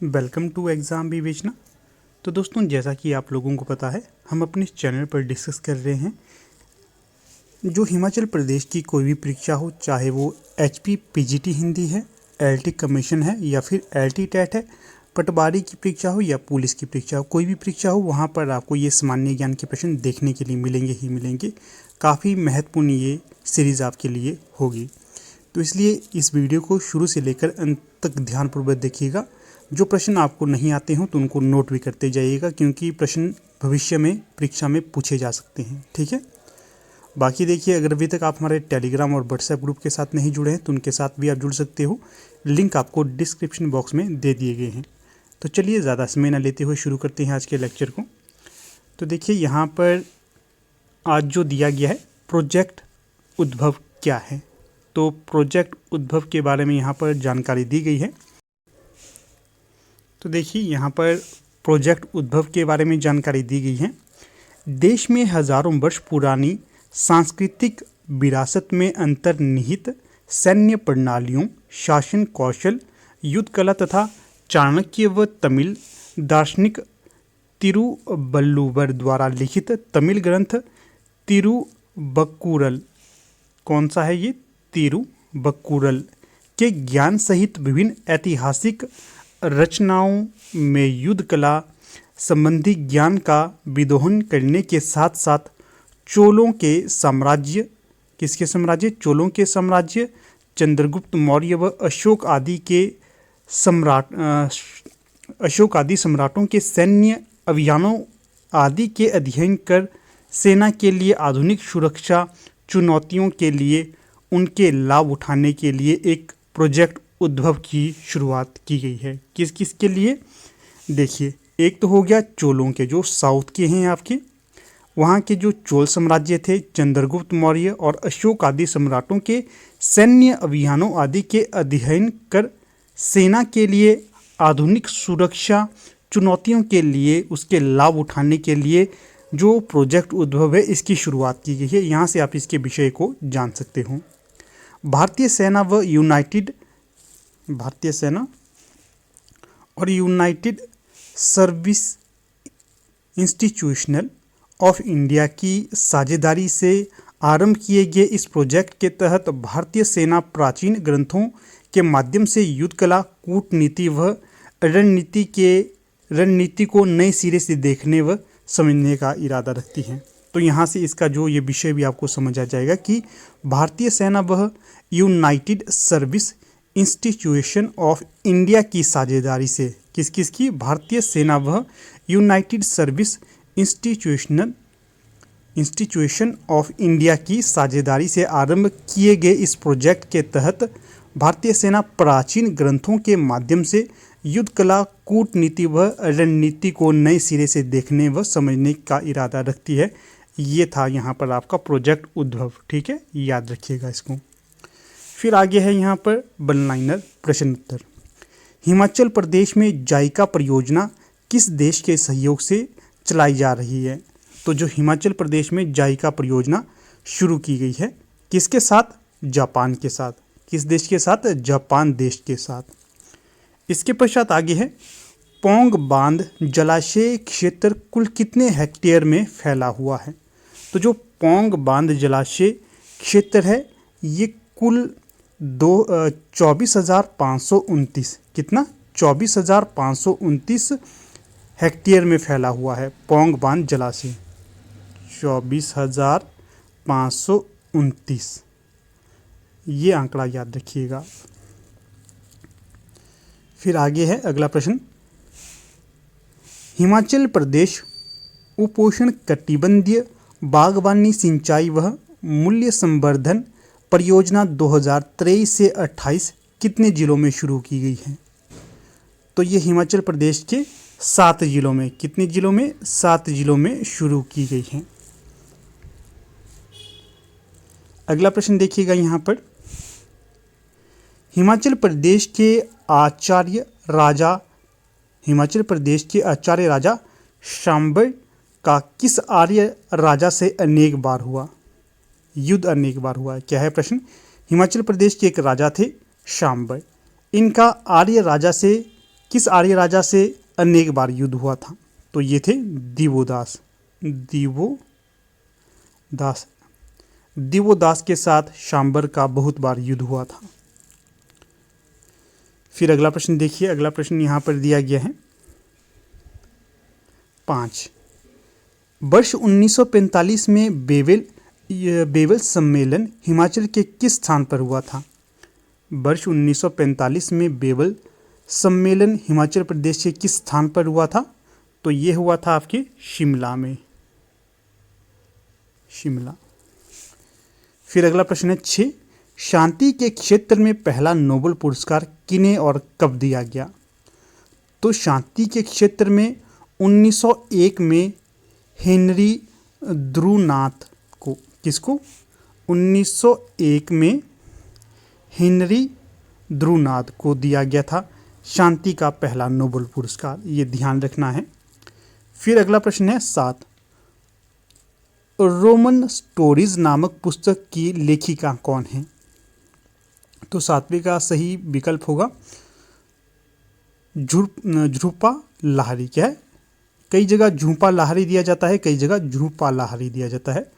Welcome to exam विवेचना। तो दोस्तों, जैसा कि आप लोगों को पता है, हम अपने चैनल पर डिस्कस कर रहे हैं जो हिमाचल प्रदेश की कोई भी परीक्षा हो, चाहे वो HP PGT हिंदी है, LT कमीशन है या फिर LT टेट है, पटवारी की परीक्षा हो या पुलिस की परीक्षा हो, कोई भी परीक्षा हो, वहाँ पर आपको ये सामान्य ज्ञान के प्रश्न देखने के लिए मिलेंगे ही मिलेंगे। काफ़ी महत्वपूर्ण ये सीरीज़ आपके लिए होगी, तो इसलिए इस वीडियो को शुरू से लेकर अंत तक ध्यानपूर्वक देखिएगा। जो प्रश्न आपको नहीं आते हों तो उनको नोट भी करते जाइएगा, क्योंकि प्रश्न भविष्य में परीक्षा में पूछे जा सकते हैं। ठीक है। बाकी देखिए, अगर अभी तक आप हमारे टेलीग्राम और व्हाट्सएप ग्रुप के साथ नहीं जुड़े हैं तो उनके साथ भी आप जुड़ सकते हो। लिंक आपको डिस्क्रिप्शन बॉक्स में दे दिए गए हैं। तो चलिए, ज़्यादा समय न लेते हुए शुरू करते हैं आज के लेक्चर को। तो देखिए, यहाँ पर आज जो दिया गया है, प्रोजेक्ट उद्भव क्या है। तो प्रोजेक्ट उद्भव के बारे में यहाँ पर जानकारी दी गई है। तो देखिए, यहाँ पर प्रोजेक्ट उद्भव के बारे में जानकारी दी गई है। देश में हजारों वर्ष पुरानी सांस्कृतिक विरासत में अंतर्निहित सैन्य प्रणालियों, शासन कौशल, युद्ध कला तथा चाणक्य व तमिल दार्शनिक तिरुवल्लुवर द्वारा लिखित तमिल ग्रंथ तिरुवक्कुरल, कौन सा है ये, तिरुवक्कुरल के ज्ञान सहित विभिन्न ऐतिहासिक रचनाओं में युद्ध कला संबंधी ज्ञान का विदोहन करने के साथ साथ चोलों के साम्राज्य, किसके साम्राज्य, चोलों के साम्राज्य, चंद्रगुप्त मौर्य व अशोक आदि सम्राटों के सैन्य अभियानों आदि के अध्ययन कर सेना के लिए आधुनिक सुरक्षा चुनौतियों के लिए उनके लाभ उठाने के लिए एक प्रोजेक्ट उद्भव की शुरुआत की गई है। किस किस के लिए, देखिए, एक तो हो गया चोलों के, जो साउथ के हैं आपके, वहाँ के जो चोल साम्राज्य थे, चंद्रगुप्त मौर्य और अशोक आदि सम्राटों के सैन्य अभियानों आदि के अध्ययन कर सेना के लिए आधुनिक सुरक्षा चुनौतियों के लिए उसके लाभ उठाने के लिए जो प्रोजेक्ट उद्भव है, इसकी शुरुआत की गई है। यहाँ से आप इसके विषय को जान सकते हो। भारतीय सेना और United service institutional of India की साझेदारी से आरंभ किए गए इस प्रोजेक्ट के तहत भारतीय सेना प्राचीन ग्रंथों के माध्यम से युद्ध कला, कूटनीति व रणनीति को नए सिरे से देखने व समझने का इरादा रखती है। तो यहाँ से इसका जो ये विषय भी आपको समझ आ जाएगा कि भारतीय सेना वह United service institution of India की साझेदारी से, किस किस की, भारतीय सेना वह United service institution of India की साझेदारी से आरंभ किए गए इस प्रोजेक्ट के तहत भारतीय सेना प्राचीन ग्रंथों के माध्यम से युद्ध कला, कूटनीति व रणनीति को नए सिरे से देखने व समझने का इरादा रखती है। ये था यहाँ पर आपका प्रोजेक्ट उद्भव। ठीक है, याद रखिएगा इसको। फिर आगे है यहाँ पर वन लाइनर प्रश्न उत्तर। हिमाचल प्रदेश में जाइका परियोजना किस देश के सहयोग से चलाई जा रही है। तो जो हिमाचल प्रदेश में जाइका परियोजना शुरू की गई है, किसके साथ, जापान के साथ। किस देश के साथ, जापान देश के साथ। इसके पश्चात आगे है, पौंग बांध जलाशय क्षेत्र कुल कितने हेक्टेयर में फैला हुआ है। तो जो पौंग बांध जलाशय क्षेत्र है, ये कुल 24,529, कितना, 24,529 हेक्टेयर में फैला हुआ है पौंग बांध जलाशय, 24,529। ये आंकड़ा याद रखिएगा। फिर आगे है अगला प्रश्न, हिमाचल प्रदेश उपोष्ण कटिबंधीय बागवानी सिंचाई व मूल्य संवर्धन परियोजना 2023 से 28 कितने जिलों में शुरू की गई है। तो ये हिमाचल प्रदेश के 7 जिलों में, कितने जिलों में, 7 जिलों में शुरू की गई है। अगला प्रश्न देखिएगा यहाँ पर, हिमाचल प्रदेश के आचार्य राजा शांबल का किस आर्य राजा से अनेक बार हुआ, युद्ध अनेक बार हुआ है। क्या है प्रश्न, हिमाचल प्रदेश के एक राजा थे शांबल, इनका आर्य राजा से किस आर्य राजा से अनेक बार युद्ध हुआ था? तो ये थे दिवोदास। दिवोदास के साथ शांबर का बहुत बार युद्ध हुआ था। फिर अगला प्रश्न देखिए, अगला प्रश्न यहाँ पर दिया गया है 5। वर्ष 1945 में बेवल सम्मेलन हिमाचल के किस स्थान पर हुआ था? वर्ष 1945 में बेवल सम्मेलन हिमाचल प्रदेश के किस स्थान पर हुआ था? तो ये हुआ था आपके शिमला में, शिमला। फिर अगला प्रश्न है 6। शांति के क्षेत्र में पहला नोबेल पुरस्कार किन्हें और कब दिया गया? तो शांति के क्षेत्र में 1901 में हेनरी ध्रुवनाथ को, किसको? 1901 में हेनरी ध्रुवनाथ को दिया गया था शांति का पहला नोबेल पुरस्कार, ये ध्यान रखना है। फिर अगला प्रश्न है 7। रोमन स्टोरीज नामक पुस्तक की लेखिका कौन है? तो 7वें का सही विकल्प होगा झूंपा लाहिरी। क्या है? कई जगह झूंपा लाहिरी दिया जाता है, कई जगह झूंपा लाहिरी दिया जाता है,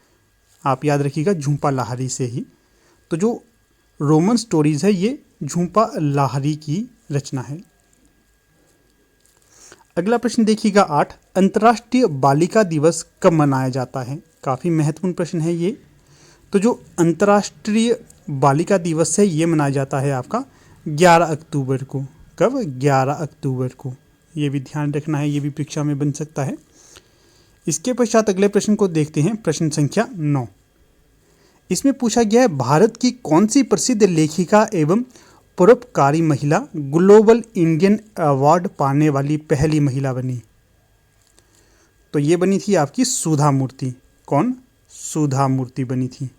आप याद रखिएगा झूंपा लाहिरी से ही। तो जो रोमन स्टोरीज है ये झूंपा लाहिरी की रचना है। अगला प्रश्न देखिएगा 8। अंतर्राष्ट्रीय बालिका दिवस कब मनाया जाता है? काफ़ी महत्वपूर्ण प्रश्न है ये। तो जो अंतर्राष्ट्रीय बालिका दिवस है ये मनाया जाता है आपका 11 अक्टूबर को। कब? 11 अक्टूबर को। ये भी ध्यान रखना है, ये भी परीक्षा में बन सकता है। इसके पश्चात अगले प्रश्न को देखते हैं, प्रश्न संख्या 9। इसमें पूछा गया है भारत की कौन सी प्रसिद्ध लेखिका एवं परोपकारी महिला ग्लोबल इंडियन अवार्ड पाने वाली पहली महिला बनी? तो ये बनी थी आपकी सुधा मूर्ति। कौन? सुधा मूर्ति बनी थी।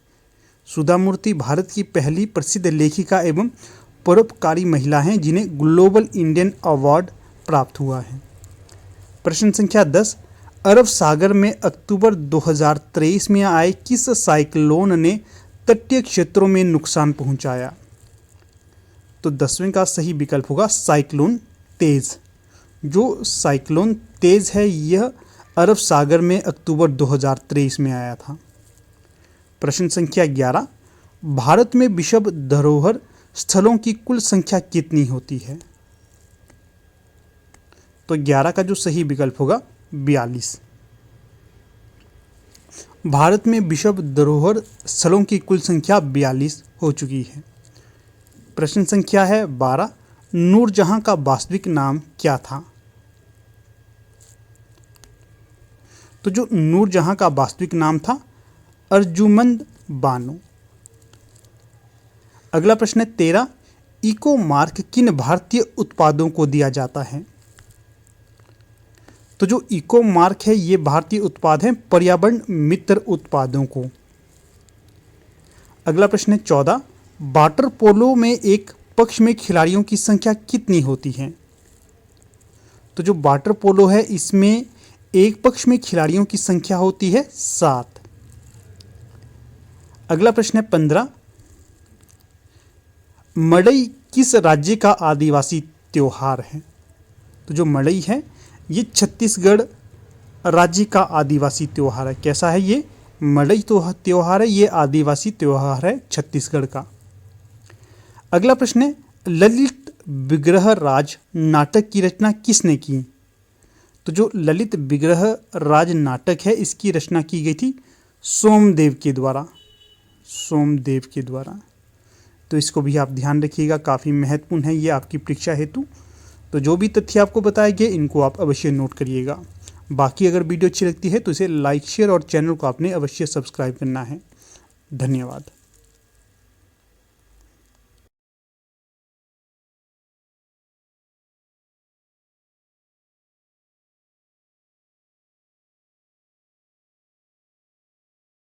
सुधा मूर्ति भारत की पहली प्रसिद्ध लेखिका एवं परोपकारी महिला हैं जिन्हें ग्लोबल इंडियन अवार्ड प्राप्त हुआ है। प्रश्न संख्या 10। अरब सागर में अक्टूबर 2023 में आए किस साइक्लोन ने तटीय क्षेत्रों में नुकसान पहुंचाया? तो 10वें का सही विकल्प होगा साइक्लोन तेज। जो साइक्लोन तेज है यह अरब सागर में अक्टूबर 2023 में आया था। प्रश्न संख्या 11। भारत में विश्व धरोहर स्थलों की कुल संख्या कितनी होती है? तो 11 का जो सही विकल्प होगा 42। भारत में विश्व धरोहर स्थलों की कुल संख्या 42 हो चुकी है। प्रश्न संख्या है 12। नूरजहां का वास्तविक नाम क्या था? तो जो नूरजहां का वास्तविक नाम था अर्जुमंद बानो। अगला प्रश्न है 13। इको मार्क किन भारतीय उत्पादों को दिया जाता है? तो जो इको मार्क है ये भारतीय उत्पाद हैं पर्यावरण मित्र उत्पादों को। अगला प्रश्न है 14। वाटर पोलो में एक पक्ष में खिलाड़ियों की संख्या कितनी होती है? तो जो वाटर पोलो है इसमें एक पक्ष में खिलाड़ियों की संख्या होती है 7। अगला प्रश्न है 15। मड़ई किस राज्य का आदिवासी त्योहार है? तो जो मड़ई है ये छत्तीसगढ़ राज्य का आदिवासी त्योहार है। कैसा है ये? मड़ई त्योहार है, ये आदिवासी त्योहार है छत्तीसगढ़ का। अगला प्रश्न है ललित विग्रह राज नाटक की रचना किसने की? तो जो ललित विग्रह राज नाटक है इसकी रचना की गई थी सोमदेव के द्वारा। सोमदेव के द्वारा। तो इसको भी आप ध्यान रखिएगा, काफ़ी महत्वपूर्ण है ये आपकी परीक्षा हेतु। तो जो भी तथ्य आपको बताए गए इनको आप अवश्य नोट करिएगा। बाकी अगर वीडियो अच्छी लगती है तो इसे लाइक शेयर और चैनल को आपने अवश्य सब्सक्राइब करना है। धन्यवाद।